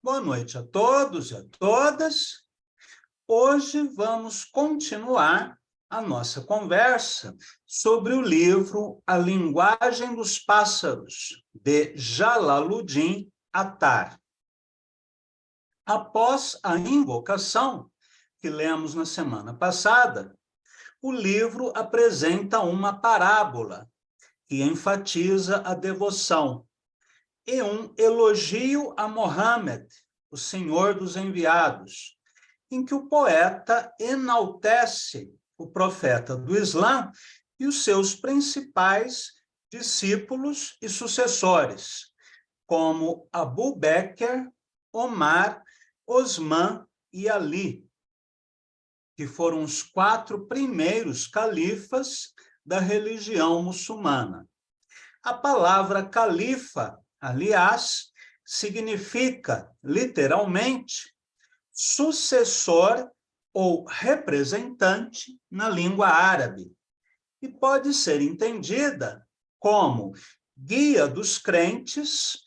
Boa noite a todos e a todas. Hoje vamos continuar a nossa conversa sobre o livro A Linguagem dos Pássaros, de Jalaluddin Attar. Após a invocação que lemos na semana passada, o livro apresenta uma parábola que enfatiza a devoção e um elogio a Mohammed, o Senhor dos Enviados, em que o poeta enaltece o profeta do Islã e os seus principais discípulos e sucessores, como Abu Bakr, Omar, Osman e Ali, que foram os 4 primeiros califas da religião muçulmana. A palavra califa, aliás, significa, literalmente, sucessor ou representante na língua árabe, e pode ser entendida como guia dos crentes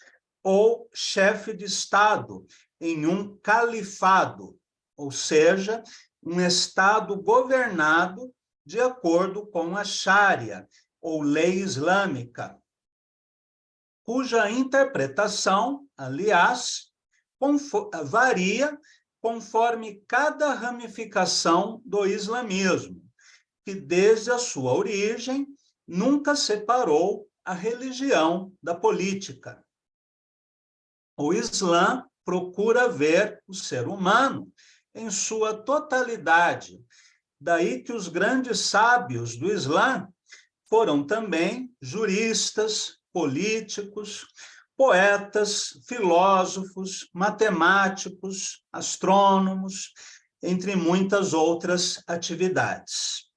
ou chefe de Estado em um califado, ou seja, um Estado governado de acordo com a Sharia, ou lei islâmica, cuja interpretação, aliás, varia conforme cada ramificação do islamismo, que desde a sua origem nunca separou a religião da política. O Islã procura ver o ser humano em sua totalidade, daí que os grandes sábios do Islã foram também juristas, políticos, poetas, filósofos, matemáticos, astrônomos, entre muitas outras atividades.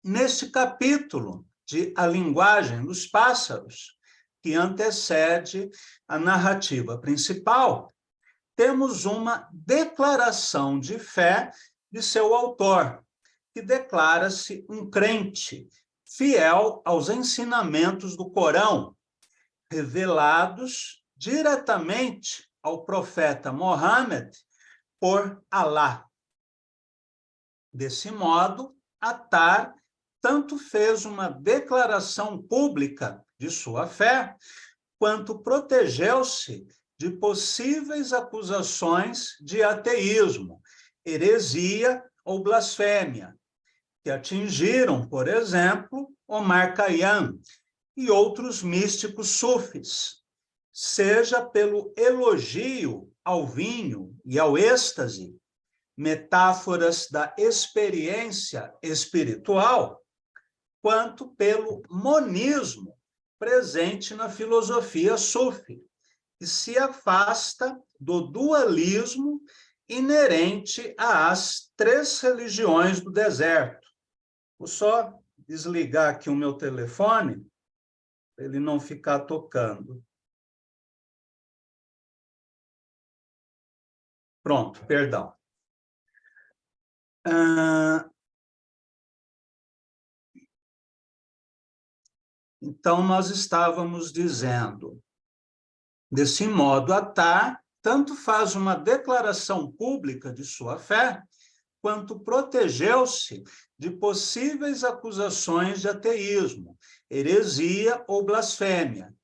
Neste capítulo de A Linguagem dos Pássaros, que antecede a narrativa principal, temos uma declaração de fé de seu autor, que declara-se um crente fiel aos ensinamentos do Corão, revelados diretamente ao profeta Mohammed por Alá. Desse modo, Attar tanto fez uma declaração pública de sua fé, quanto protegeu-se de possíveis acusações de ateísmo, heresia ou blasfêmia, que atingiram, por exemplo, Omar Khayyam e outros místicos sufis, seja pelo elogio ao vinho e ao êxtase, metáforas da experiência espiritual, quanto pelo monismo presente na filosofia sufi, que se afasta do dualismo inerente às 3 religiões do deserto. Vou só desligar aqui o meu telefone, para ele não ficar tocando. Pronto, perdão. Então, nós estávamos dizendo, desse modo, Attar tanto faz uma declaração pública de sua fé, quanto protegeu-se de possíveis acusações de ateísmo, heresia ou blasfêmia,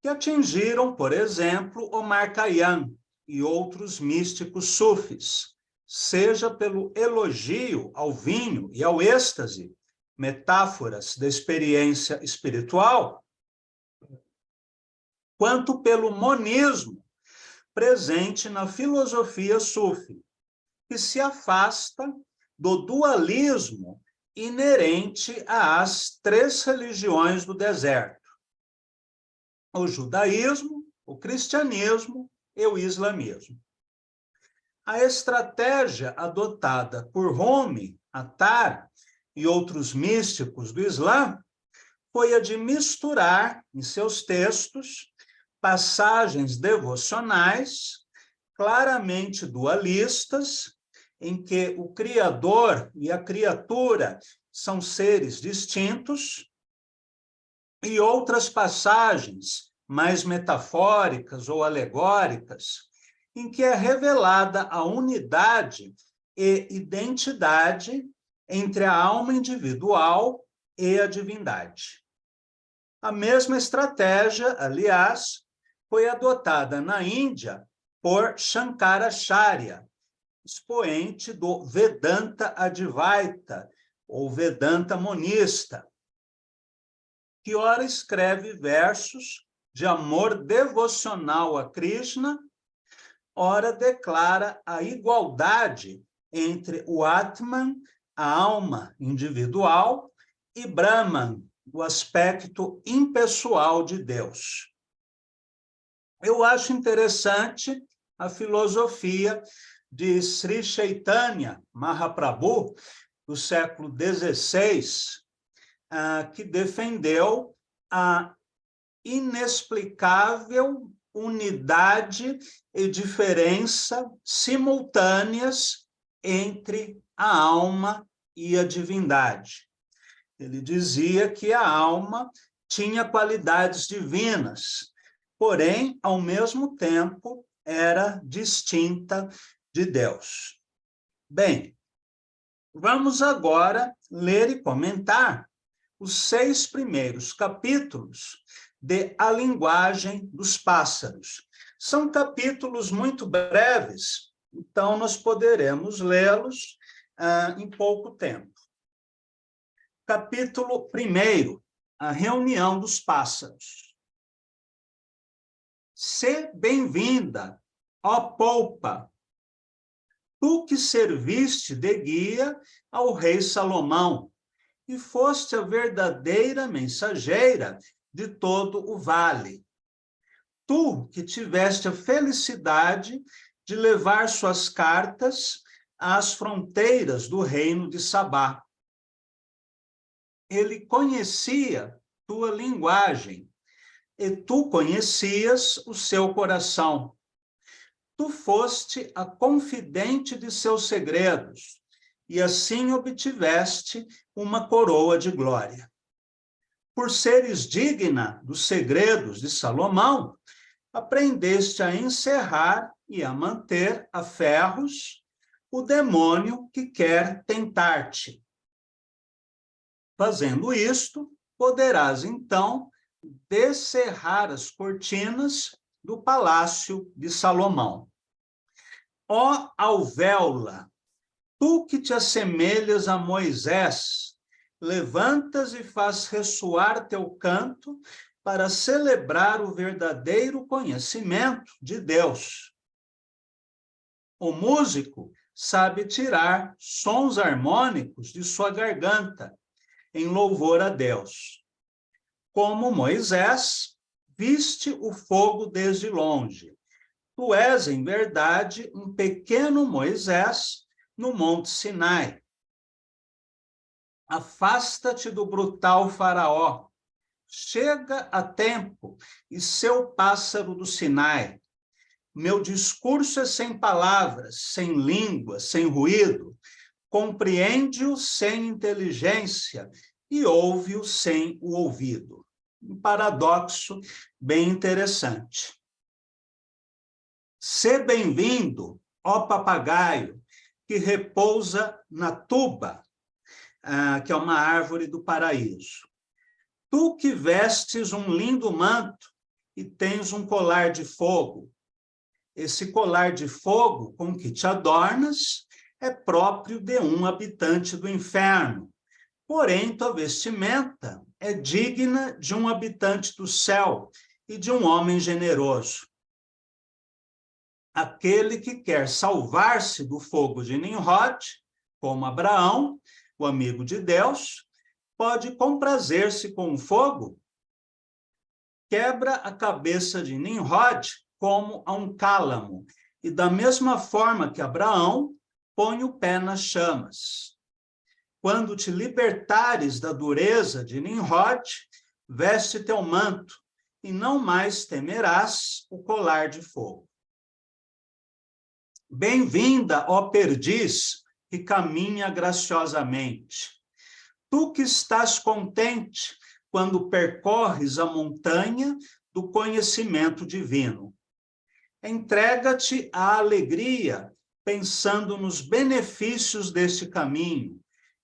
que atingiram, por exemplo, Omar Khayyam e outros místicos sufis, seja pelo elogio ao vinho e ao êxtase, metáforas da experiência espiritual, quanto pelo monismo presente na filosofia sufi, que se afasta do dualismo inerente às 3 religiões do deserto: o judaísmo, o cristianismo e o islamismo. A estratégia adotada por Rumi, Attar e outros místicos do Islã foi a de misturar em seus textos passagens devocionais claramente dualistas, em que o Criador e a criatura são seres distintos, e outras passagens mais metafóricas ou alegóricas, em que é revelada a unidade e identidade entre a alma individual e a divindade. A mesma estratégia, aliás, foi adotada na Índia por Shankaracharya, expoente do Vedanta Advaita, ou Vedanta monista, que ora escreve versos de amor devocional a Krishna, ora declara a igualdade entre o Atman, a alma individual, e Brahman, o aspecto impessoal de Deus. Eu acho interessante a filosofia de Sri Chaitanya Mahaprabhu, do século XVI, que defendeu a inexplicável unidade e diferença simultâneas entre a alma e a divindade. Ele dizia que a alma tinha qualidades divinas, porém, ao mesmo tempo, era distinta de Deus. Bem, vamos agora ler e comentar os 6 primeiros capítulos de A Linguagem dos Pássaros. São capítulos muito breves, então nós poderemos lê-los em pouco tempo. Capítulo 1, a reunião dos pássaros. Sê bem-vinda, ó polpa, tu que serviste de guia ao rei Salomão, e foste a verdadeira mensageira de todo o vale. Tu que tiveste a felicidade de levar suas cartas às fronteiras do reino de Sabá. Ele conhecia tua linguagem, e tu conhecias o seu coração. Tu foste a confidente de seus segredos, e assim obtiveste uma coroa de glória. Por seres digna dos segredos de Salomão, aprendeste a encerrar e a manter a ferros o demônio que quer tentar-te. Fazendo isto, poderás, então, descerrar as cortinas do palácio de Salomão. Ó alvéola, tu que te assemelhas a Moisés, levantas e faz ressoar teu canto para celebrar o verdadeiro conhecimento de Deus. O músico sabe tirar sons harmônicos de sua garganta, em louvor a Deus. Como Moisés, viste o fogo desde longe. Tu és, em verdade, um pequeno Moisés no Monte Sinai. Afasta-te do brutal faraó. Chega a tempo, e seu pássaro do Sinai. Meu discurso é sem palavras, sem língua, sem ruído. Compreende-o sem inteligência e ouve-o sem o ouvido. Um paradoxo bem interessante. Sê bem-vindo, ó papagaio, que repousa na tuba, que é uma árvore do paraíso. Tu que vestes um lindo manto e tens um colar de fogo. Esse colar de fogo com que te adornas é próprio de um habitante do inferno. Porém, tua vestimenta é digna de um habitante do céu e de um homem generoso. Aquele que quer salvar-se do fogo de Nimrod, como Abraão, o amigo de Deus, pode comprazer-se com o fogo. Quebra a cabeça de Nimrod como a um cálamo, e da mesma forma que Abraão, põe o pé nas chamas. Quando te libertares da dureza de Nimrod, veste teu manto, e não mais temerás o colar de fogo. Bem-vinda, ó perdiz, que caminha graciosamente. Tu que estás contente quando percorres a montanha do conhecimento divino. Entrega-te à alegria, pensando nos benefícios deste caminho,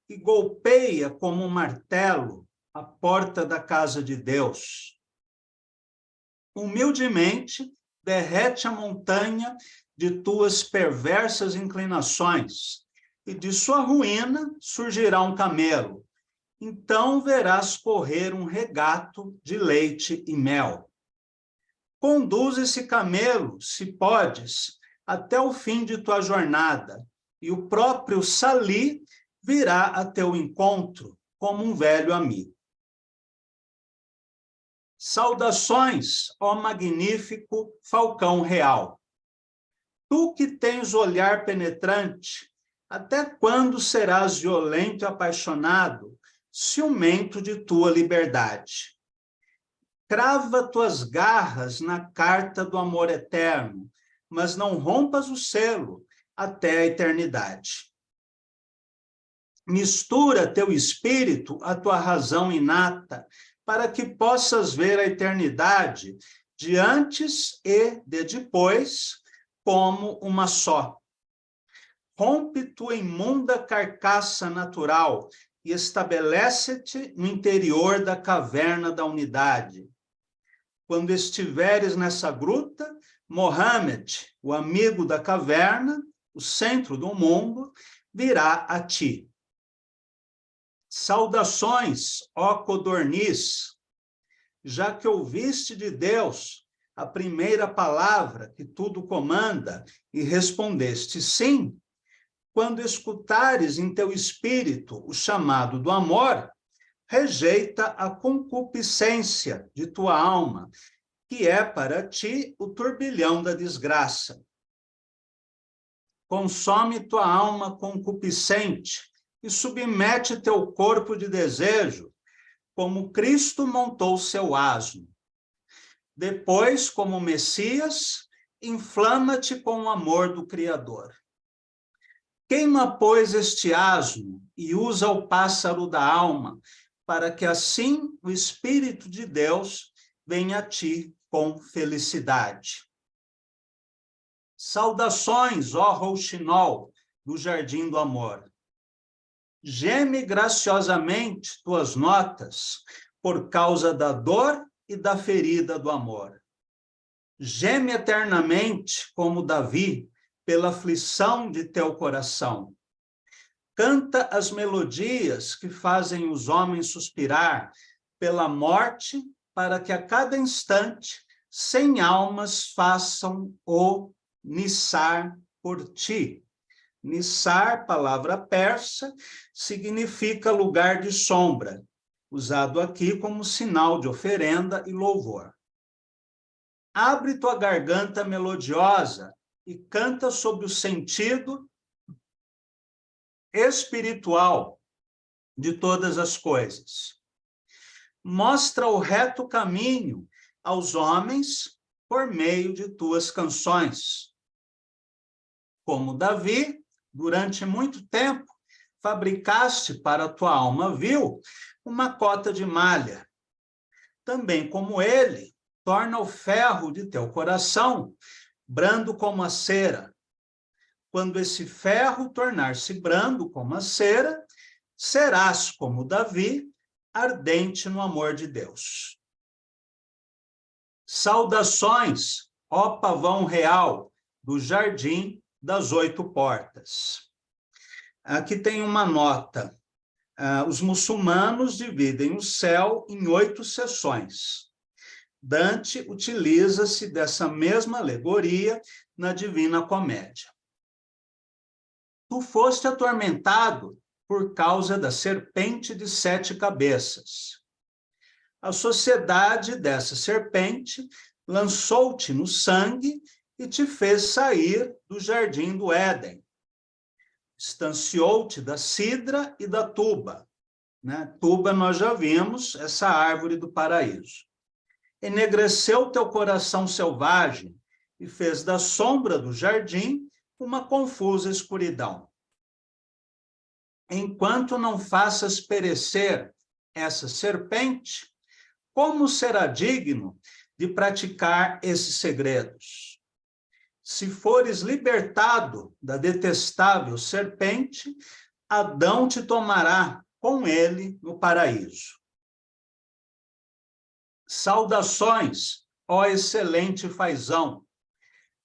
e golpeia como um martelo a porta da casa de Deus. Humildemente, derrete a montanha de tuas perversas inclinações, e de sua ruína surgirá um camelo. Então verás correr um regato de leite e mel. Conduz esse camelo, se podes, até o fim de tua jornada, e o próprio Sali virá a teu encontro como um velho amigo. Saudações, ó magnífico falcão real. Tu que tens olhar penetrante, até quando serás violento e apaixonado, ciumento de tua liberdade? Crava tuas garras na carta do amor eterno, mas não rompas o selo até a eternidade. Mistura teu espírito à tua razão inata, para que possas ver a eternidade de antes e de depois como uma só. Rompe tua imunda carcaça natural e estabelece-te no interior da caverna da unidade. Quando estiveres nessa gruta, Mohammed, o amigo da caverna, o centro do mundo, virá a ti. Saudações, ó codorniz, já que ouviste de Deus a primeira palavra que tudo comanda e respondeste sim, quando escutares em teu espírito o chamado do amor, rejeita a concupiscência de tua alma, que é para ti o turbilhão da desgraça. Consome tua alma concupiscente e submete teu corpo de desejo, como Cristo montou seu asno. Depois, como Messias, inflama-te com o amor do Criador. Queima, pois, este asno e usa o pássaro da alma, para que assim o Espírito de Deus venha a ti com felicidade. Saudações, ó rouxinol, do Jardim do Amor. Geme graciosamente tuas notas, por causa da dor e da ferida do amor. Geme eternamente, como Davi, pela aflição de teu coração. Canta as melodias que fazem os homens suspirar pela morte, para que a cada instante 100 almas façam o Nissar por ti. Nissar, palavra persa, significa lugar de sombra, usado aqui como sinal de oferenda e louvor. Abre tua garganta melodiosa e canta sobre o sentido espiritual de todas as coisas. Mostra o reto caminho aos homens por meio de tuas canções. Como Davi, durante muito tempo, fabricaste para a tua alma vil uma cota de malha. Também como ele, torna o ferro de teu coração brando como a cera. Quando esse ferro tornar-se brando como a cera, serás como Davi, ardente no amor de Deus. Saudações, ó pavão real, do Jardim das 8 Portas. Aqui tem uma nota. Os muçulmanos dividem o céu em 8 seções. Dante utiliza-se dessa mesma alegoria na Divina Comédia. Tu foste atormentado por causa da serpente de 7 cabeças. A sociedade dessa serpente lançou-te no sangue e te fez sair do jardim do Éden. Distanciou-te da cidra e da tuba. Tuba nós já vimos, essa árvore do paraíso. Enegreceu teu coração selvagem e fez da sombra do jardim uma confusa escuridão. Enquanto não faças perecer essa serpente, como será digno de praticar esses segredos? Se fores libertado da detestável serpente, Adão te tomará com ele no paraíso. Saudações, ó excelente fazão,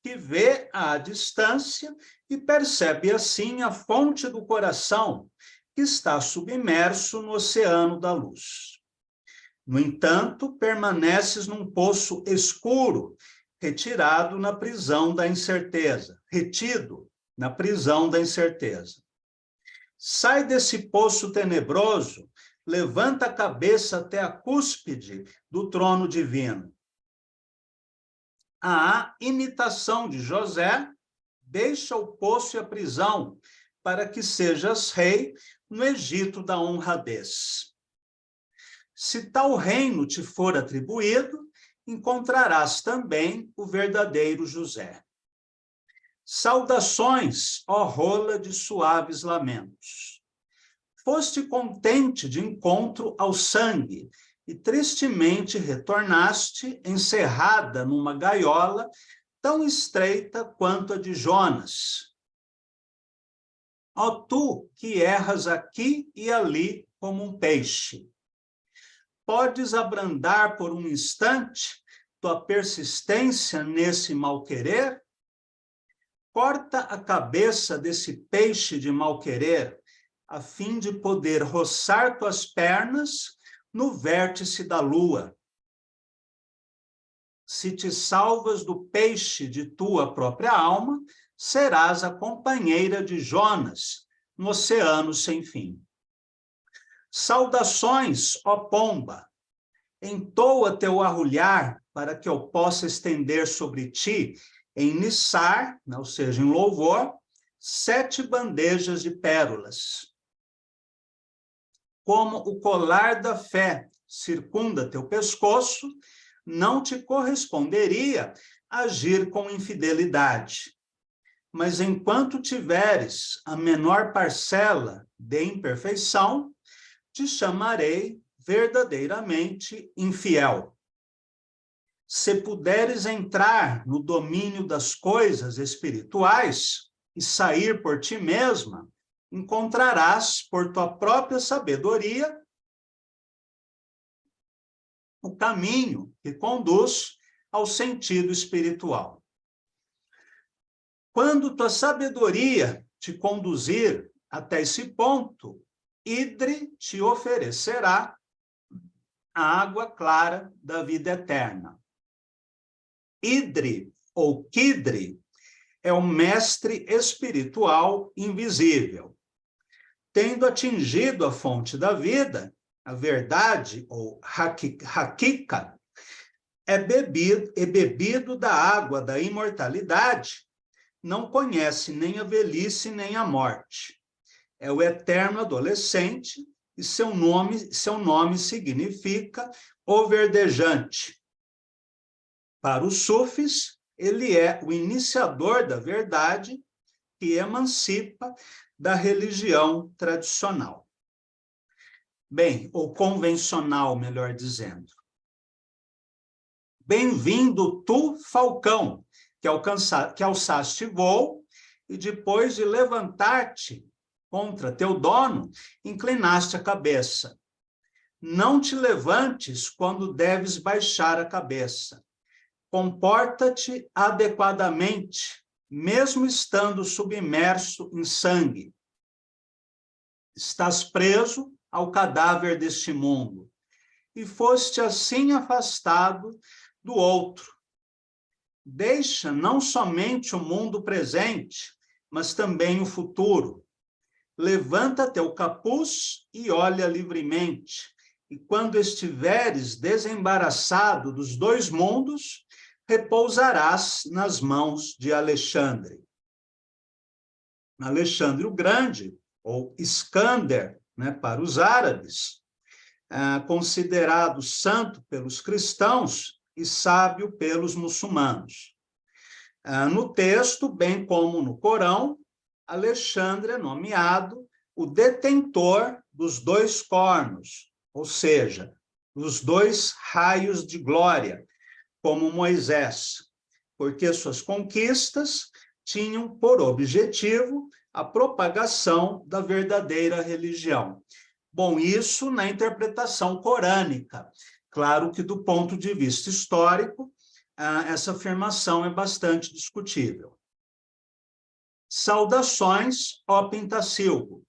que vê à distância e percebe assim a fonte do coração, que está submerso no oceano da luz. No entanto, permaneces num poço escuro, retido na prisão da incerteza. Sai desse poço tenebroso, levanta a cabeça até a cúspide do trono divino. À imitação de José, deixa o poço e a prisão, para que sejas rei no Egito da honradez. Se tal reino te for atribuído, encontrarás também o verdadeiro José. Saudações, ó rola de suaves lamentos. Foste contente de encontro ao sangue, e tristemente retornaste encerrada numa gaiola tão estreita quanto a de Jonas. Ó tu que erras aqui e ali como um peixe, podes abrandar por um instante tua persistência nesse mal-querer? Corta a cabeça desse peixe de mal-querer, a fim de poder roçar tuas pernas no vértice da lua. Se te salvas do peixe de tua própria alma, serás a companheira de Jonas no oceano sem fim. Saudações, ó pomba! Entoa teu arrulhar para que eu possa estender sobre ti, em nissar, ou seja, em louvor, 7 bandejas de pérolas. Como o colar da fé circunda teu pescoço, não te corresponderia agir com infidelidade. Mas enquanto tiveres a menor parcela de imperfeição, te chamarei verdadeiramente infiel. Se puderes entrar no domínio das coisas espirituais e sair por ti mesma, encontrarás por tua própria sabedoria o caminho que conduz ao sentido espiritual. Quando tua sabedoria te conduzir até esse ponto, Idre te oferecerá a água clara da vida eterna. Idre, ou Kidre, é o mestre espiritual invisível. Tendo atingido a fonte da vida, a verdade, ou Hakika, é bebido da água da imortalidade, não conhece nem a velhice nem a morte. É o eterno adolescente, e seu nome significa o verdejante. Para os sufis, ele é o iniciador da verdade que emancipa da religião tradicional. Bem, ou convencional, melhor dizendo. Bem-vindo tu, falcão, que alçaste voo, e depois de levantar-te contra teu dono, inclinaste a cabeça. Não te levantes quando deves baixar a cabeça. Comporta-te adequadamente, mesmo estando submerso em sangue. Estás preso ao cadáver deste mundo, e foste assim afastado do outro. Deixa não somente o mundo presente, mas também o futuro. Levanta teu capuz e olha livremente, e quando estiveres desembaraçado dos 2 mundos, repousarás nas mãos de Alexandre. Alexandre o Grande, ou Iskander, para os árabes, considerado santo pelos cristãos e sábio pelos muçulmanos. No texto, bem como no Corão, Alexandre é nomeado o detentor dos 2 cornos, ou seja, dos 2 raios de glória, como Moisés, porque suas conquistas tinham por objetivo a propagação da verdadeira religião. Bom, isso na interpretação corânica. Claro que, do ponto de vista histórico, essa afirmação é bastante discutível. Saudações, ó Pintacilgo.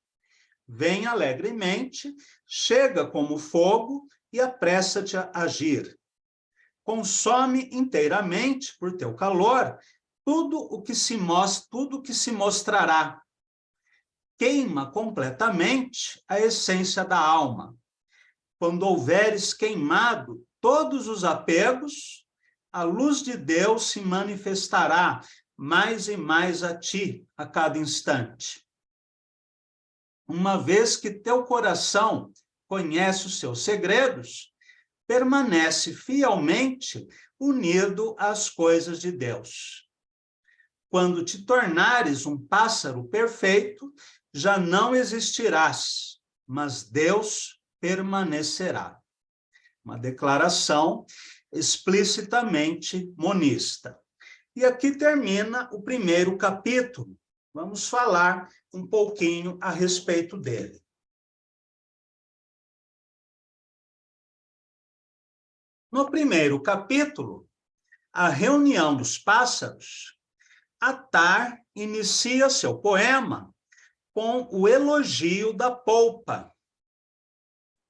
Vem alegremente, chega como fogo e apressa-te a agir. Consome inteiramente, por teu calor, tudo o que se mostrará. Queima completamente a essência da alma. Quando houveres queimado todos os apegos, a luz de Deus se manifestará mais e mais a ti a cada instante. Uma vez que teu coração conhece os seus segredos, permanece fielmente unido às coisas de Deus. Quando te tornares um pássaro perfeito, já não existirás, mas Deus permanecerá. Uma declaração explicitamente monista. E aqui termina o primeiro capítulo. Vamos falar um pouquinho a respeito dele. No primeiro capítulo, a reunião dos pássaros, Attar inicia seu poema com o elogio da polpa,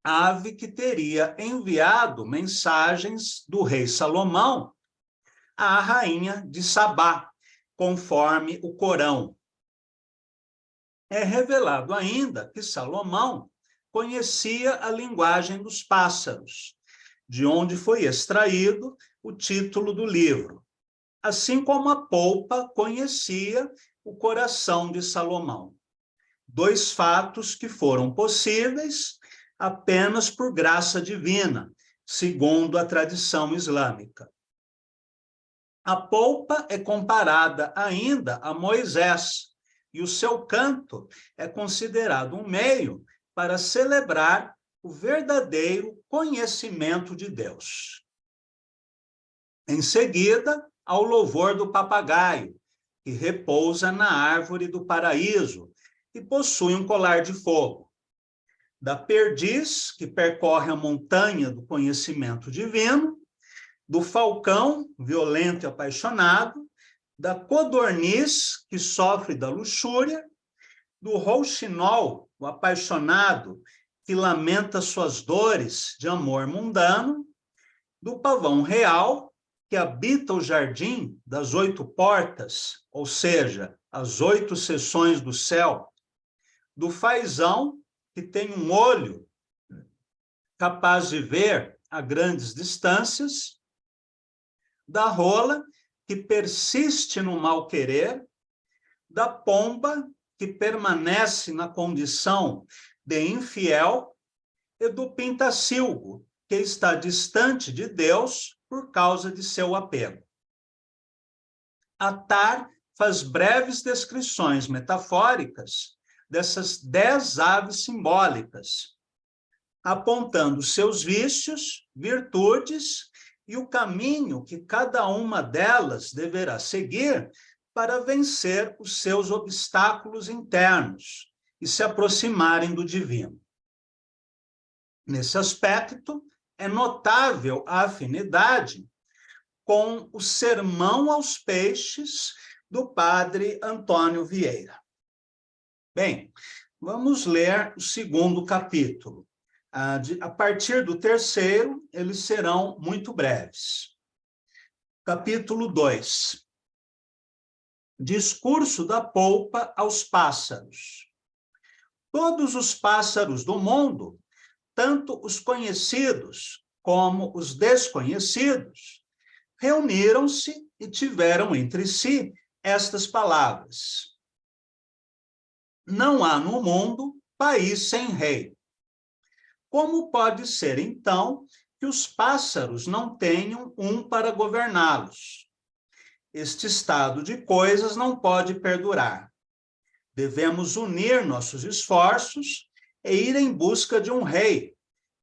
ave que teria enviado mensagens do rei Salomão à rainha de Sabá, conforme o Corão. É revelado ainda que Salomão conhecia a linguagem dos pássaros, de onde foi extraído o título do livro, assim como a polpa conhecia o coração de Salomão. Dois fatos que foram possíveis apenas por graça divina, segundo a tradição islâmica. A polpa é comparada ainda a Moisés, e o seu canto é considerado um meio para celebrar o verdadeiro conhecimento de Deus. Em seguida, ao louvor do papagaio, que repousa na árvore do paraíso e possui um colar de fogo. Da perdiz, que percorre a montanha do conhecimento divino, do falcão, violento e apaixonado, da codorniz, que sofre da luxúria, do rouxinol, o apaixonado, que lamenta suas dores de amor mundano, do pavão real, que habita o jardim das 8 portas, ou seja, as 8 seções do céu, do fazão, que tem um olho capaz de ver a grandes distâncias, da rola, que persiste no mal-querer, da pomba, que permanece na condição de infiel, e do pintacilgo, que está distante de Deus por causa de seu apego. Attar faz breves descrições metafóricas dessas 10 aves simbólicas, apontando seus vícios, virtudes e o caminho que cada uma delas deverá seguir para vencer os seus obstáculos internos e se aproximarem do divino. Nesse aspecto, é notável a afinidade com o Sermão aos Peixes do padre Antônio Vieira. Bem, vamos ler o segundo capítulo. A partir do terceiro, eles serão muito breves. Capítulo 2. Discurso da polpa aos pássaros. Todos os pássaros do mundo, tanto os conhecidos como os desconhecidos, reuniram-se e tiveram entre si estas palavras: não há no mundo país sem rei. Como pode ser, então, que os pássaros não tenham um para governá-los? Este estado de coisas não pode perdurar. Devemos unir nossos esforços e ir em busca de um rei,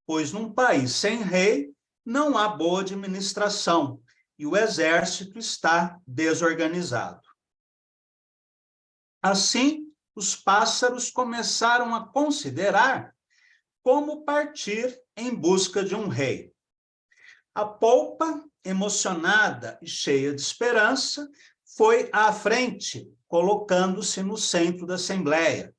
pois num país sem rei não há boa administração e o exército está desorganizado. Assim, os pássaros começaram a considerar como partir em busca de um rei. A polpa, emocionada e cheia de esperança, foi à frente, colocando-se no centro da assembleia.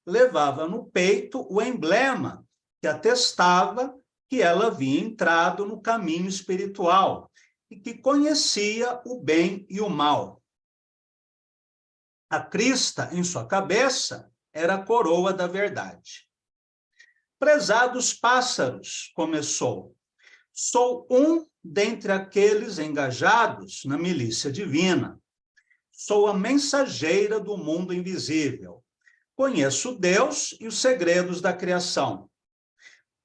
Levava no peito o emblema que atestava que ela havia entrado no caminho espiritual e que conhecia o bem e o mal. A crista em sua cabeça era a coroa da verdade. Prezados pássaros, começou, sou um dentre aqueles engajados na milícia divina. Sou a mensageira do mundo invisível. Conheço Deus e os segredos da criação.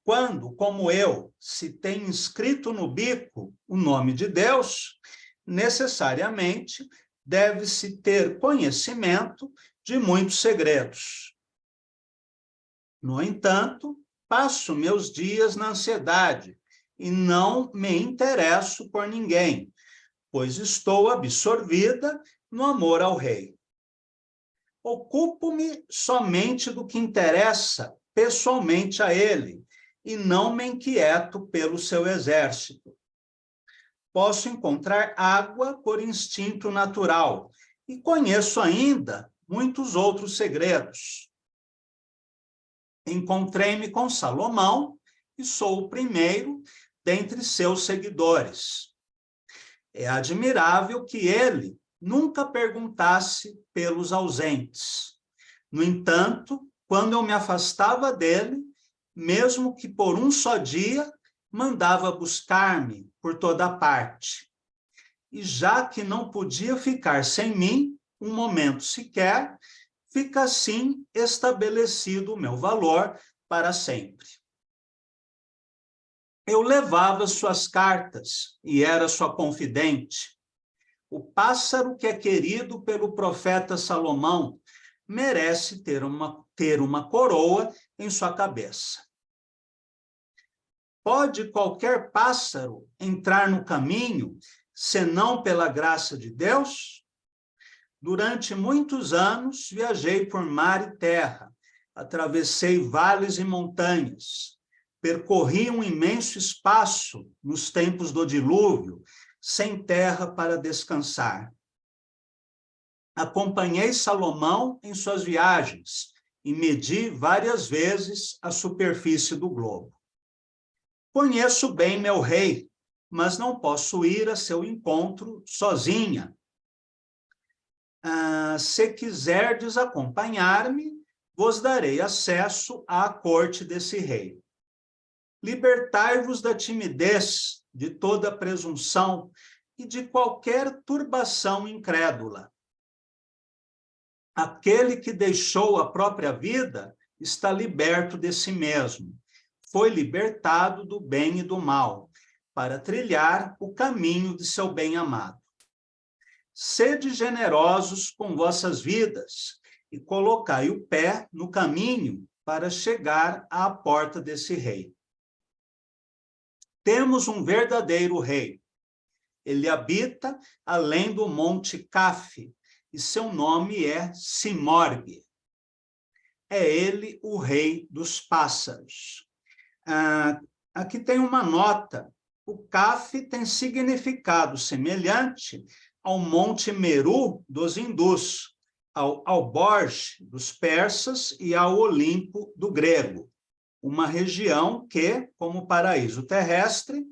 Quando, como eu, se tem inscrito no bico o nome de Deus, necessariamente deve-se ter conhecimento de muitos segredos. No entanto, passo meus dias na ansiedade e não me interesso por ninguém, pois estou absorvida no amor ao rei. Ocupo-me somente do que interessa pessoalmente a ele e não me inquieto pelo seu exército. Posso encontrar água por instinto natural e conheço ainda muitos outros segredos. Encontrei-me com Salomão e sou o primeiro dentre seus seguidores. É admirável que ele nunca perguntasse pelos ausentes. No entanto, quando eu me afastava dele, mesmo que por um só dia, mandava buscar-me por toda parte. E já que não podia ficar sem mim um momento sequer, fica assim estabelecido o meu valor para sempre. Eu levava suas cartas e era sua confidente. O pássaro que é querido pelo profeta Salomão merece ter uma coroa em sua cabeça. Pode qualquer pássaro entrar no caminho, senão pela graça de Deus? Durante muitos anos, viajei por mar e terra, atravessei vales e montanhas, percorri um imenso espaço nos tempos do dilúvio, sem terra para descansar. Acompanhei Salomão em suas viagens e medi várias vezes a superfície do globo. Conheço bem meu rei, mas não posso ir a seu encontro sozinha. Se quiserdes acompanhar-me, vos darei acesso à corte desse rei. Libertai-vos da timidez, de toda presunção e de qualquer turbação incrédula. Aquele que deixou a própria vida está liberto de si mesmo. Foi libertado do bem e do mal, para trilhar o caminho de seu bem-amado. Sede generosos com vossas vidas e colocai o pé no caminho para chegar à porta desse rei. Temos um verdadeiro rei. Ele habita além do monte Caf, e seu nome é Simorgue. É ele o rei dos pássaros. Aqui tem uma nota. O Caf tem significado semelhante ao Monte Meru dos hindus, ao Alborz dos persas e ao Olimpo do grego, uma região que, como paraíso terrestre,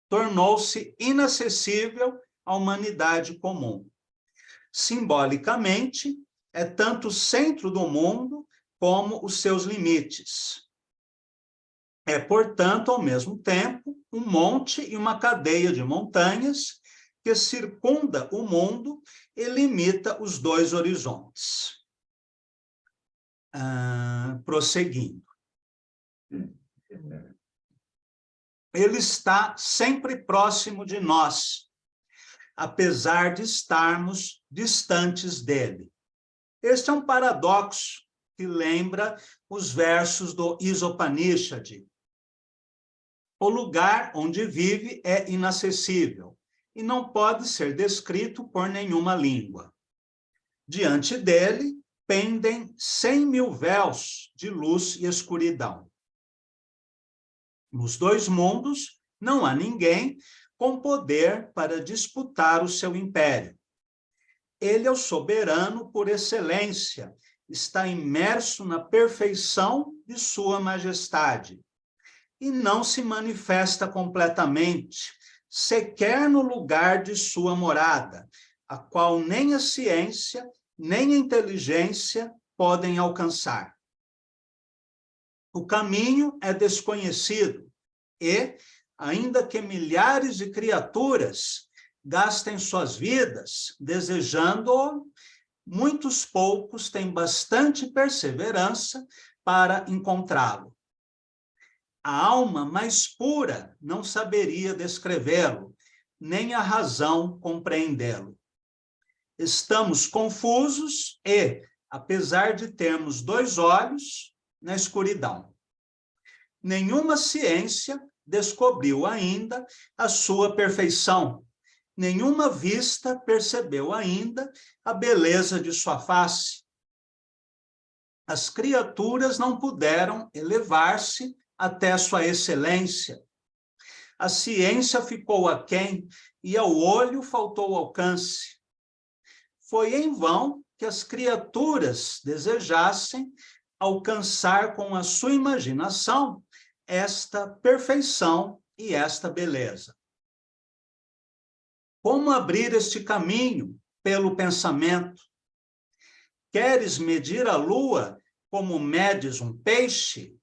tornou-se inacessível à humanidade comum. Simbolicamente, é tanto o centro do mundo como os seus limites. É, portanto, ao mesmo tempo, um monte e uma cadeia de montanhas que circunda o mundo e limita os dois horizontes. Prosseguindo. Ele está sempre próximo de nós, apesar de estarmos distantes dele. Este é um paradoxo que lembra os versos do Isopanishad. O lugar onde vive é inacessível e não pode ser descrito por nenhuma língua. Diante dele, pendem 100.000 véus de luz e escuridão. Nos dois mundos, não há ninguém com poder para disputar o seu império. Ele é o soberano por excelência, está imerso na perfeição de sua majestade e não se manifesta completamente, sequer no lugar de sua morada, a qual nem a ciência, nem a inteligência podem alcançar. O caminho é desconhecido e, ainda que milhares de criaturas gastem suas vidas desejando-o, muitos poucos têm bastante perseverança para encontrá-lo. A alma mais pura não saberia descrevê-lo, nem a razão compreendê-lo. Estamos confusos e, apesar de termos dois olhos, na escuridão. Nenhuma ciência descobriu ainda a sua perfeição. Nenhuma vista percebeu ainda a beleza de sua face. As criaturas não puderam elevar-se até a sua excelência. A ciência ficou aquém e ao olho faltou alcance. Foi em vão que as criaturas desejassem alcançar com a sua imaginação esta perfeição e esta beleza. Como abrir este caminho pelo pensamento? Queres medir a lua como medes um peixe?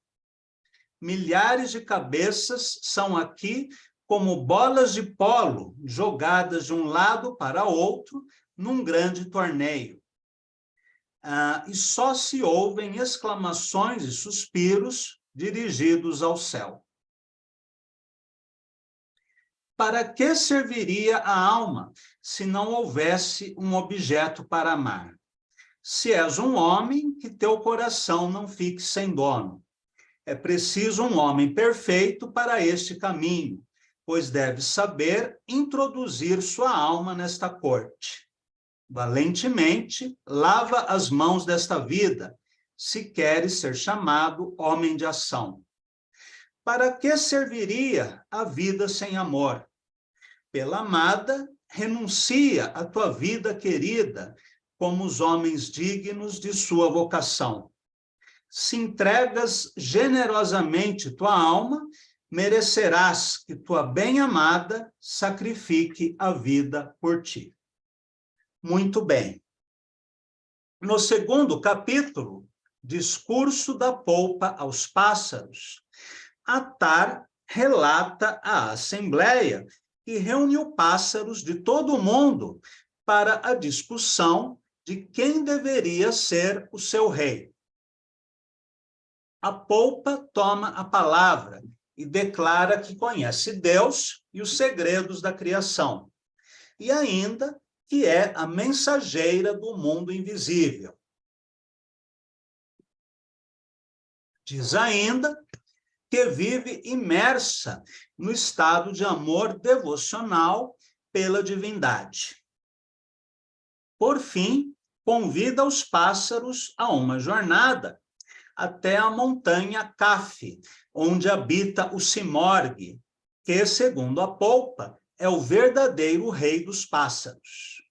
Milhares de cabeças são aqui como bolas de polo jogadas de um lado para outro num grande torneio. E só se ouvem exclamações e suspiros dirigidos ao céu. Para que serviria a alma se não houvesse um objeto para amar? Se és um homem, que teu coração não fique sem dono. É preciso um homem perfeito para este caminho, pois deve saber introduzir sua alma nesta corte. Valentemente, lava as mãos desta vida, se queres ser chamado homem de ação. Para que serviria a vida sem amor? Pela amada, renuncia a tua vida querida, como os homens dignos de sua vocação. Se entregas generosamente tua alma, merecerás que tua bem-amada sacrifique a vida por ti. Muito bem. No segundo capítulo, Discurso da Polpa aos Pássaros, Attar relata a assembleia que reuniu pássaros de todo o mundo para a discussão de quem deveria ser o seu rei. A polpa toma a palavra e declara que conhece Deus e os segredos da criação, e ainda que é a mensageira do mundo invisível. Diz ainda que vive imersa no estado de amor devocional pela divindade. Por fim, convida os pássaros a uma jornada até a montanha Kaf, onde habita o Simorgue, que, segundo a polpa, é o verdadeiro rei dos pássaros.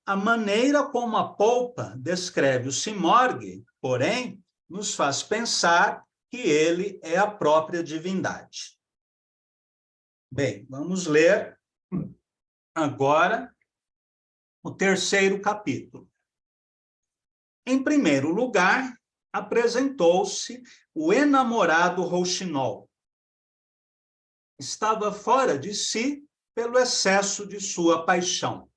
A maneira como a polpa descreve o Simorgue, porém, nos faz pensar que ele é a própria divindade. Bem, vamos ler agora o terceiro capítulo. Em primeiro lugar, apresentou-se o enamorado Rouxinol. Estava fora de si pelo excesso de sua paixão.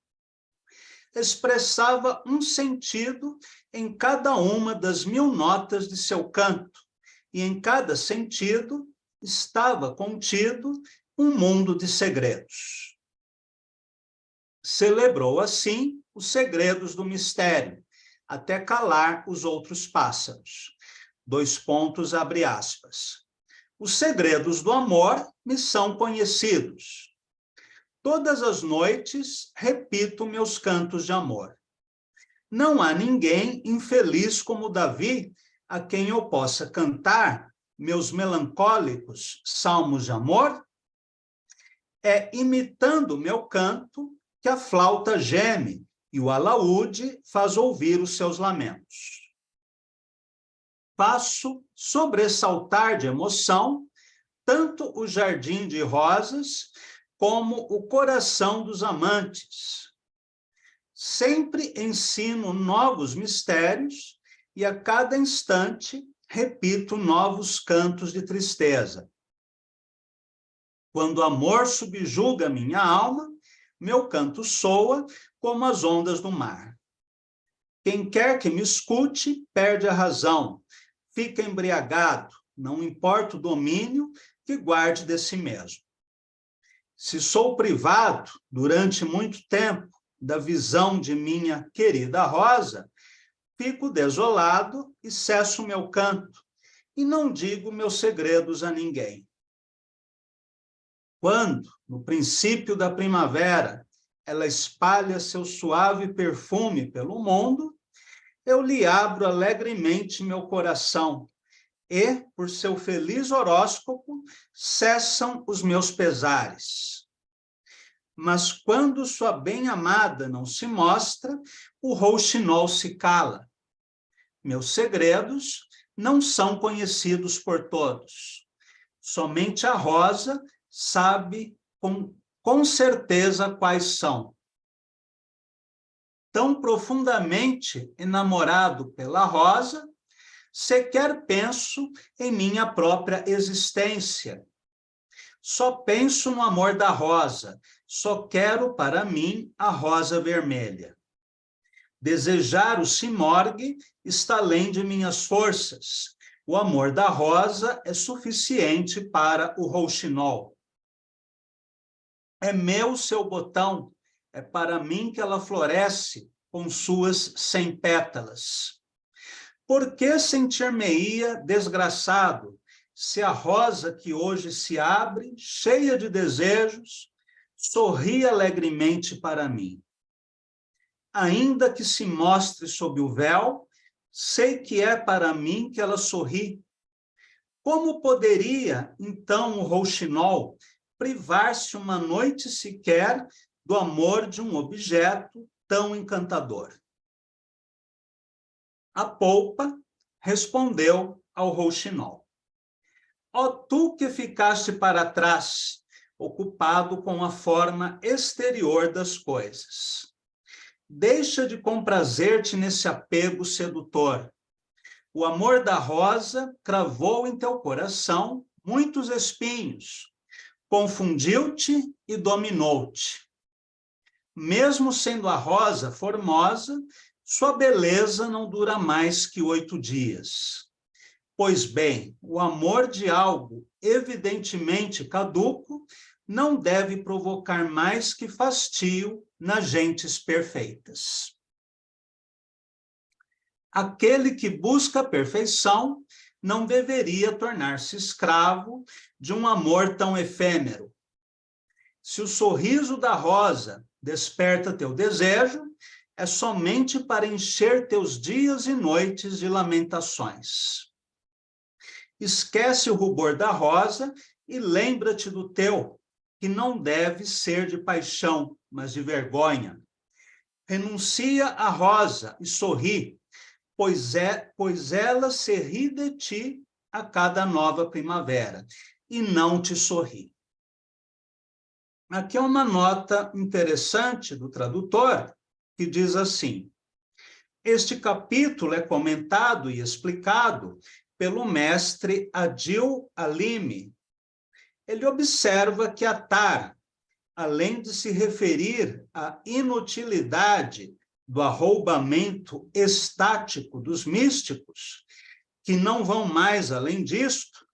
Expressava um sentido em cada uma das 1000 notas de seu canto, e em cada sentido estava contido um mundo de segredos. Celebrou, assim, os segredos do mistério, até calar os outros pássaros. Abre aspas. Os segredos do amor me são conhecidos. Todas as noites repito meus cantos de amor. Não há ninguém infeliz como Davi, a quem eu possa cantar meus melancólicos salmos de amor. É imitando meu canto que a flauta geme e o alaúde faz ouvir os seus lamentos. Faço sobressaltar de emoção tanto o jardim de rosas como o coração dos amantes. Sempre ensino novos mistérios e a cada instante repito novos cantos de tristeza. Quando o amor subjuga minha alma, meu canto soa como as ondas do mar. Quem quer que me escute perde a razão, fica embriagado, não importa o domínio que guarde de si mesmo. Se sou privado durante muito tempo da visão de minha querida rosa, fico desolado e cesso meu canto, e não digo meus segredos a ninguém. Quando, no princípio da primavera, ela espalha seu suave perfume pelo mundo, eu lhe abro alegremente meu coração, e, por seu feliz horóscopo, cessam os meus pesares. Mas quando sua bem-amada não se mostra, o rouxinol se cala. Meus segredos não são conhecidos por todos. Somente a rosa sabe com certeza quais são. Tão profundamente enamorado pela rosa, sequer penso em minha própria existência. Só penso no amor da rosa, só quero para mim a rosa vermelha. Desejar o cimorgue está além de minhas forças. O amor da rosa é suficiente para o rouxinol. É meu seu botão, é para mim que ela floresce com suas 100 pétalas. Por que sentir-me-ia desgraçado, se a rosa que hoje se abre, cheia de desejos, sorri alegremente para mim? Ainda que se mostre sob o véu, sei que é para mim que ela sorri. Como poderia, então, o rouxinol privar-se uma noite sequer do amor de um objeto tão encantador? A polpa respondeu ao rouxinol: ó tu que ficaste para trás, ocupado com a forma exterior das coisas. Deixa de comprazer-te nesse apego sedutor. O amor da rosa cravou em teu coração muitos espinhos, confundiu-te e dominou-te. Mesmo sendo a rosa formosa, sua beleza não dura mais que 8 dias. Pois bem, o amor de algo evidentemente caduco não deve provocar mais que fastio nas gentes perfeitas. Aquele que busca a perfeição não deveria tornar-se escravo de um amor tão efêmero. Se o sorriso da rosa desperta teu desejo, é somente para encher teus dias e noites de lamentações. Esquece o rubor da rosa e lembra-te do teu, que não deve ser de paixão, mas de vergonha. Renuncia à rosa e sorri, pois ela se ri de ti a cada nova primavera, e não te sorri. Aqui é uma nota interessante do tradutor, que diz assim: este capítulo é comentado e explicado pelo mestre Adil Alimi. Ele observa que a tara, além de se referir à inutilidade do arroubamento estático dos místicos, que não vão mais além disto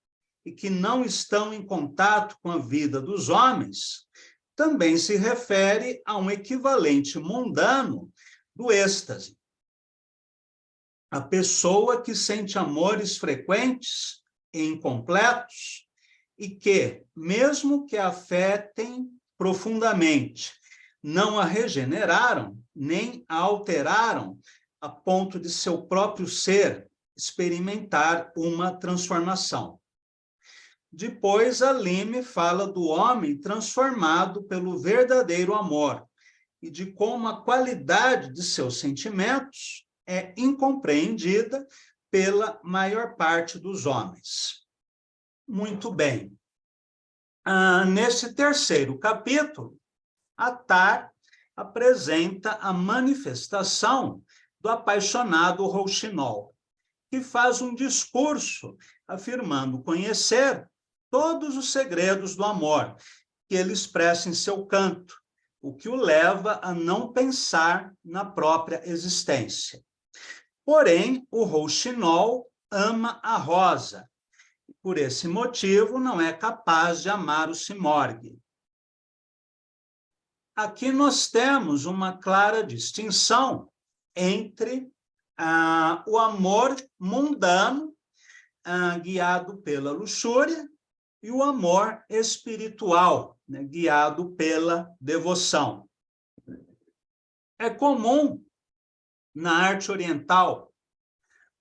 e que não estão em contato com a vida dos homens, também se refere a um equivalente mundano do êxtase. A pessoa que sente amores frequentes e incompletos e que, mesmo que a afetem profundamente, não a regeneraram, nem a alteraram a ponto de seu próprio ser experimentar uma transformação. Depois, a Lime fala do homem transformado pelo verdadeiro amor e de como a qualidade de seus sentimentos é incompreendida pela maior parte dos homens. Muito bem. Nesse terceiro capítulo, Attar apresenta a manifestação do apaixonado Rouxinol, que faz um discurso afirmando conhecer todos os segredos do amor que ele expressa em seu canto, o que o leva a não pensar na própria existência. Porém, o Rouxinol ama a rosa, e por esse motivo não é capaz de amar o Simorgue. Aqui nós temos uma clara distinção entre o amor mundano, guiado pela luxúria, e o amor espiritual, né, guiado pela devoção. É comum na arte oriental,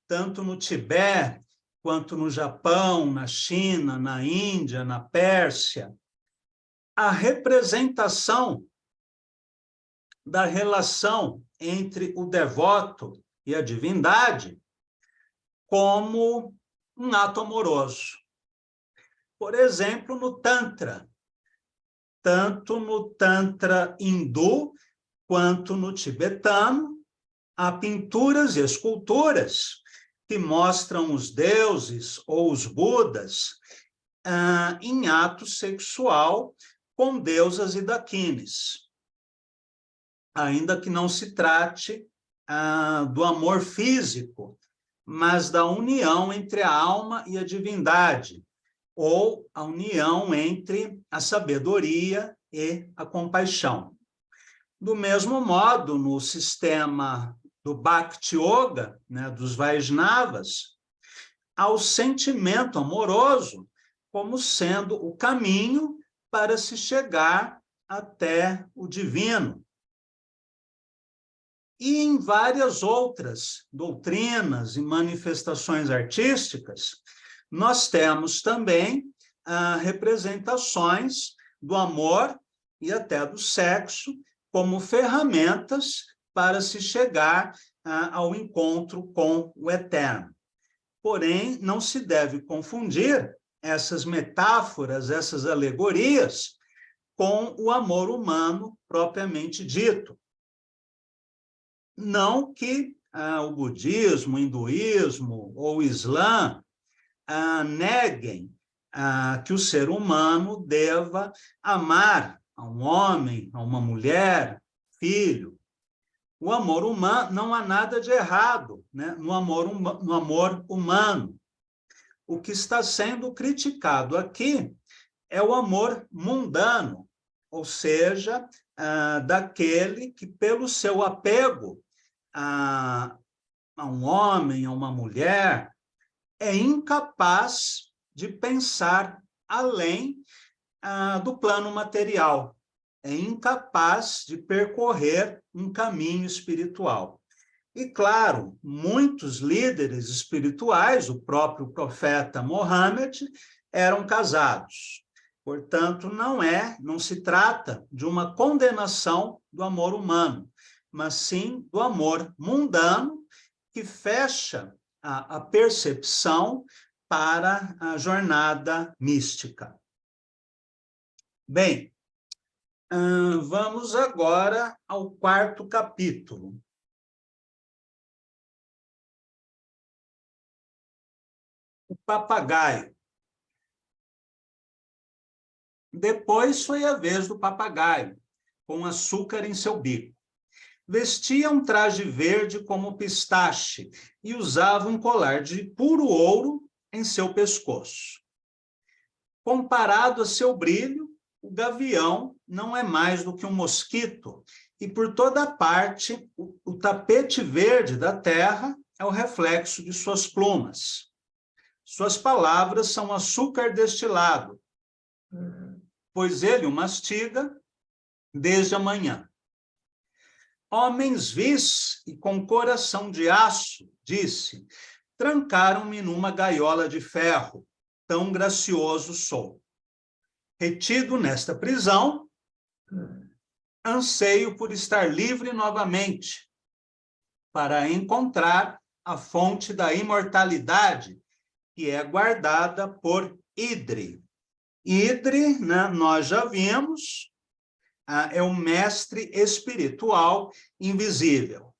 tanto no Tibete, quanto no Japão, na China, na Índia, na Pérsia, a representação da relação entre o devoto e a divindade como um ato amoroso. Por exemplo, no Tantra, tanto no Tantra hindu quanto no tibetano, há pinturas e esculturas que mostram os deuses ou os budas em ato sexual com deusas e daquines, ainda que não se trate do amor físico, mas da união entre a alma e a divindade, ou a união entre a sabedoria e a compaixão. Do mesmo modo, no sistema do Bhakti Yoga, né, dos Vaishnavas, há o sentimento amoroso como sendo o caminho para se chegar até o divino. E em várias outras doutrinas e manifestações artísticas, nós temos também representações do amor e até do sexo como ferramentas para se chegar ao encontro com o eterno. Porém, não se deve confundir essas metáforas, essas alegorias, com o amor humano propriamente dito. Não que o budismo, o hinduísmo ou o islã neguem que o ser humano deva amar a um homem, a uma mulher, filho. O amor humano, não há nada de errado, né, no amor humano. O que está sendo criticado aqui é o amor mundano, ou seja, daquele que, pelo seu apego a um homem, a uma mulher, é incapaz de pensar além do plano material, é incapaz de percorrer um caminho espiritual. E, claro, muitos líderes espirituais, o próprio profeta Mohammed, eram casados. Portanto, não se trata de uma condenação do amor humano, mas sim do amor mundano que fecha a percepção para a jornada mística. Bem, vamos agora ao quarto capítulo. O papagaio. Depois foi a vez do papagaio, com açúcar em seu bico. Vestia um traje verde como pistache e usava um colar de puro ouro em seu pescoço. Comparado a seu brilho, o gavião não é mais do que um mosquito, e por toda parte o tapete verde da terra é o reflexo de suas plumas. Suas palavras são açúcar destilado, pois ele o mastiga desde a manhã. Homens vis e com coração de aço, disse, trancaram-me numa gaiola de ferro, tão gracioso sou. Retido nesta prisão, anseio por estar livre novamente, para encontrar a fonte da imortalidade, que é guardada por Idri. Idri, né, nós já vimos, é o mestre espiritual invisível.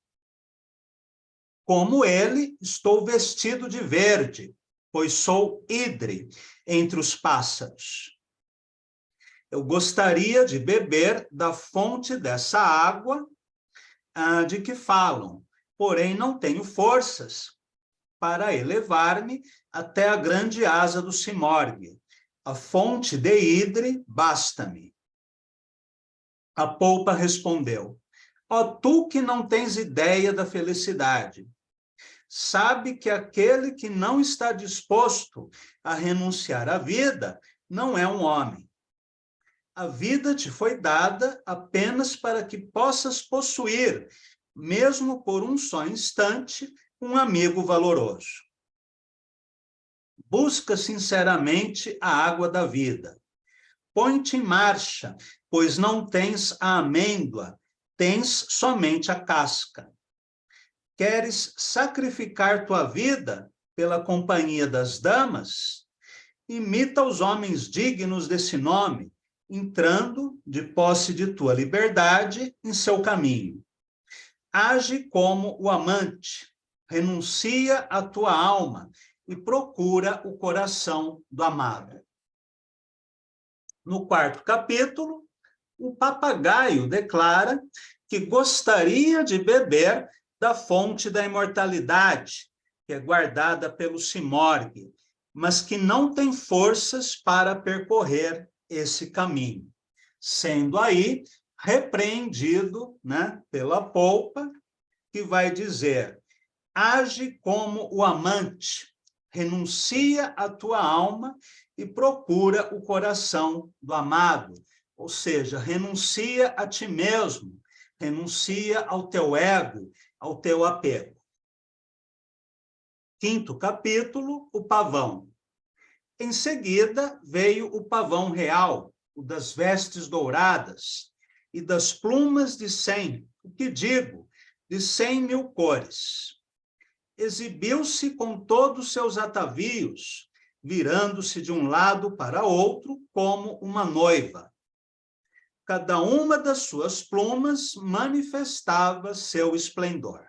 Como ele, estou vestido de verde, pois sou Idri entre os pássaros. Eu gostaria de beber da fonte dessa água de que falam, porém não tenho forças para elevar-me até a grande asa do Simorgue. A fonte de Idri basta-me. A polpa respondeu, ó tu que não tens ideia da felicidade, sabe que aquele que não está disposto a renunciar à vida não é um homem. A vida te foi dada apenas para que possas possuir, mesmo por um só instante, um amigo valoroso. Busca sinceramente a água da vida. Põe-te em marcha, pois não tens a amêndoa, tens somente a casca. Queres sacrificar tua vida pela companhia das damas? Imita os homens dignos desse nome, entrando, de posse de tua liberdade, em seu caminho. Age como o amante, renuncia à tua alma e procura o coração do amado. No quarto capítulo, o papagaio declara que gostaria de beber da fonte da imortalidade, que é guardada pelo Simorgue, mas que não tem forças para percorrer esse caminho, sendo aí repreendido, né, pela polpa, que vai dizer, age como o amante, renuncia à tua alma e procura o coração do amado, ou seja, renuncia a ti mesmo, renuncia ao teu ego, ao teu apego. Quinto capítulo, o pavão. Em seguida, veio o pavão real, o das vestes douradas e das plumas de 100, o que digo, de 100.000 cores. Exibiu-se com todos seus atavios, virando-se de um lado para outro como uma noiva. Cada uma das suas plumas manifestava seu esplendor.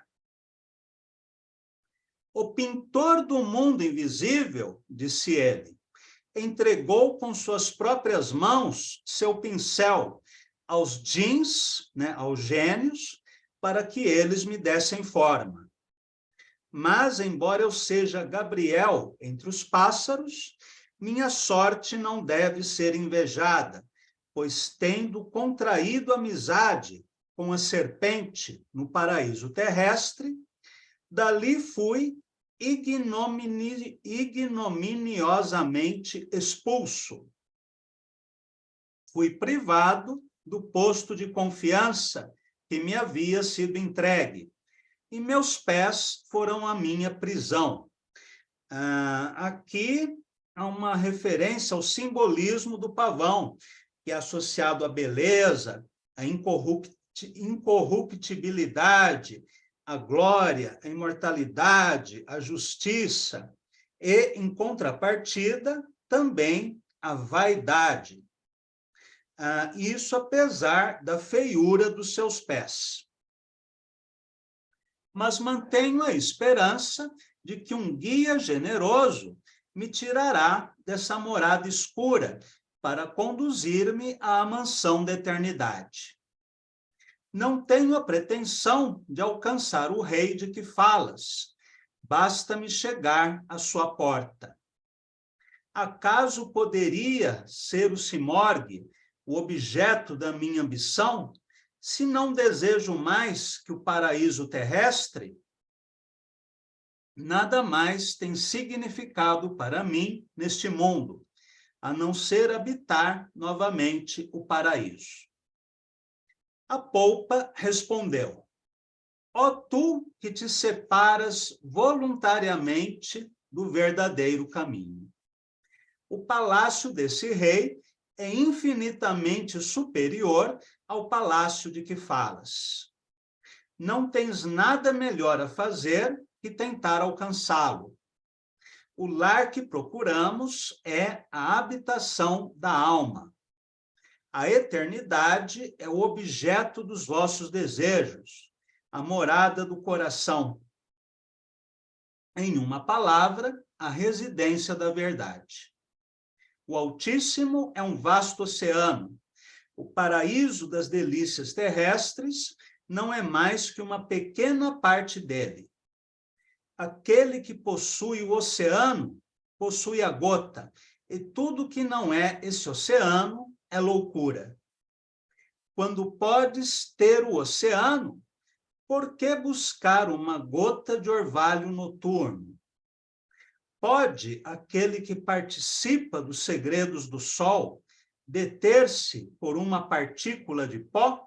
O pintor do mundo invisível, disse ele, entregou com suas próprias mãos seu pincel aos djinns, né, aos gênios, para que eles me dessem forma. Mas, embora eu seja Gabriel entre os pássaros, minha sorte não deve ser invejada, pois, tendo contraído amizade com a serpente no paraíso terrestre, dali fui ignominiosamente expulso. Fui privado do posto de confiança que me havia sido entregue, e meus pés foram a minha prisão. Aqui há uma referência ao simbolismo do pavão, que é associado à beleza, à incorruptibilidade, à glória, à imortalidade, à justiça, e, em contrapartida, também à vaidade. Isso apesar da feiura dos seus pés. Mas mantenho a esperança de que um guia generoso me tirará dessa morada escura para conduzir-me à mansão da eternidade. Não tenho a pretensão de alcançar o rei de que falas, basta-me chegar à sua porta. Acaso poderia ser o Simorgue o objeto da minha ambição, se não desejo mais que o paraíso terrestre? Nada mais tem significado para mim neste mundo, a não ser habitar novamente o paraíso. A polpa respondeu: ó tu que te separas voluntariamente do verdadeiro caminho. O palácio desse rei é infinitamente superior ao palácio de que falas. Não tens nada melhor a fazer que tentar alcançá-lo. O lar que procuramos é a habitação da alma. A eternidade é o objeto dos vossos desejos, a morada do coração. Em uma palavra, a residência da verdade. O Altíssimo é um vasto oceano. O paraíso das delícias terrestres não é mais que uma pequena parte dele. Aquele que possui o oceano possui a gota, e tudo que não é esse oceano é loucura. Quando podes ter o oceano, por que buscar uma gota de orvalho noturno? Pode aquele que participa dos segredos do sol deter-se por uma partícula de pó?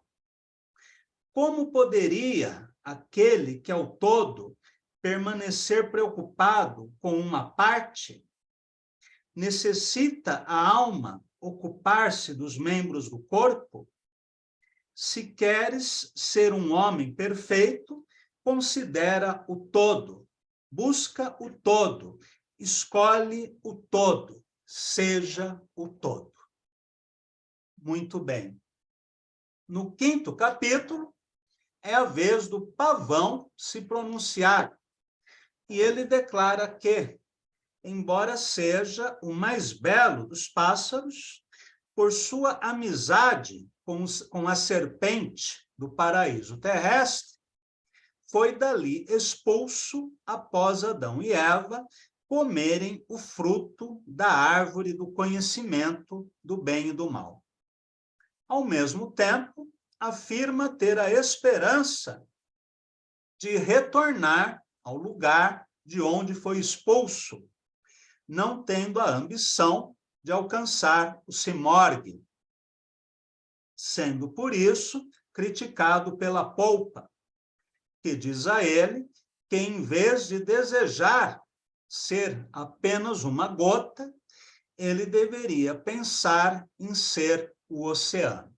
Como poderia aquele que é o todo permanecer preocupado com uma parte? Necessita a alma ocupar-se dos membros do corpo? Se queres ser um homem perfeito, considera o todo, busca o todo, escolhe o todo, seja o todo. Muito bem. No 5º capítulo, é a vez do pavão se pronunciar. E ele declara que, embora seja o mais belo dos pássaros, por sua amizade com a serpente do paraíso terrestre, foi dali expulso após Adão e Eva comerem o fruto da árvore do conhecimento do bem e do mal. Ao mesmo tempo, afirma ter a esperança de retornar ao lugar de onde foi expulso, não tendo a ambição de alcançar o cimorgue, sendo, por isso, criticado pela polpa, que diz a ele que, em vez de desejar ser apenas uma gota, ele deveria pensar em ser o oceano.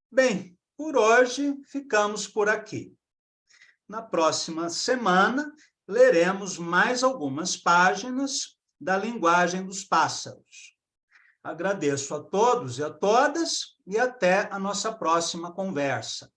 Bem, por hoje ficamos por aqui. Na próxima semana, leremos mais algumas páginas da Linguagem dos Pássaros. Agradeço a todos e a todas e até a nossa próxima conversa.